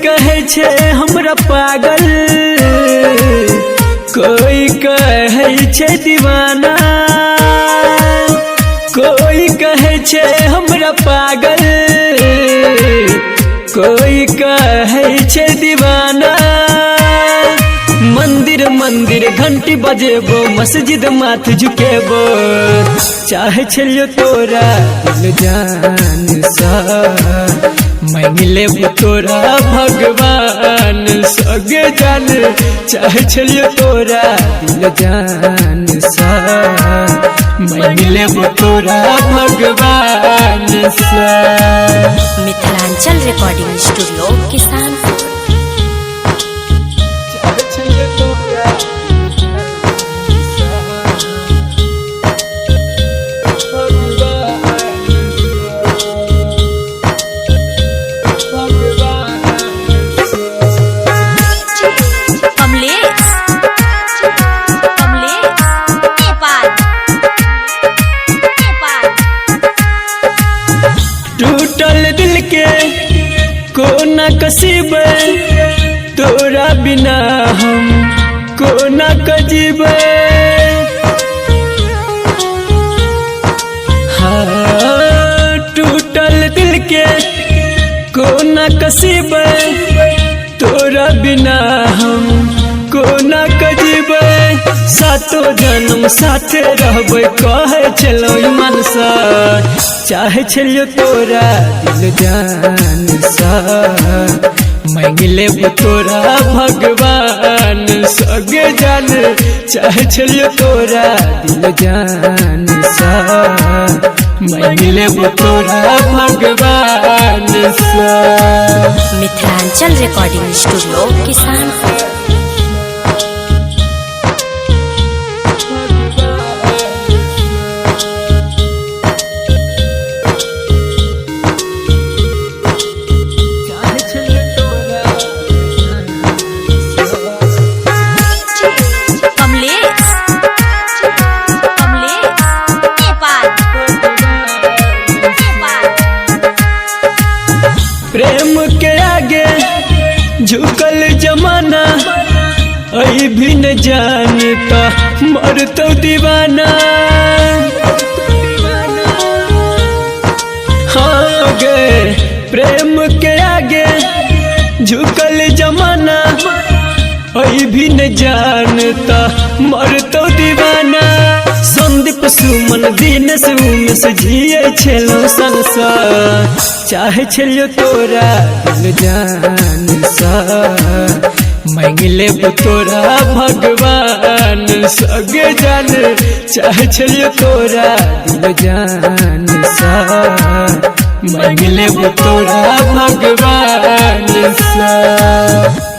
कहे छे हमरा पागल, कोई कहे छे दीवाना, कोई कहे छे हमरा पागल, कोई कहे छे दीवाना। मंदिर मंदिर घंटी बजेबो, मस्जिद माथ झुकेबो, चाहे छलियो तोरा दिल जान सा, मांग लेबो तोरा भगवान सगे जान, चाहे छलियो तोरा दिल जान सा, मांग लेबो तोरा भगवान सा। Mithilanchal recording studio Kisanpur. टूटल दिल के कोना कसीबे, तोरा बिना हम कोना कजीबे। हाँ टूटल दिल के कोना कसीबे, तोरा बिना हम कोना कजीबे। सातो जन्म साथे रहबे कहे चलो मन सा, चाहे छलियो तोरा दिल जान सा, मांग लेबो तोरा भगवान सगे जान, चाहे छलियो तोरा दिल जान सा, मांग लेबो तोरा भगवान सा। Mithilanchal recording studio Kisanpur. प्रेम के आगे झुकल जमाना, अई भी न जानता मर तो दीवाना। हाँ गे प्रेम के आगे झुकल जमाना, अई भी न जानता मर तो दीवाना। संदीप सुमन दिन से उमें से जिये छेलो संसार, चाहे छलियो तोरा दिल जान सा, मांग लेबो तोरा भगवान सगे जान, चाहे छलियो तोरा दिल जान सा, मांग लेबो तोरा भगवान सा।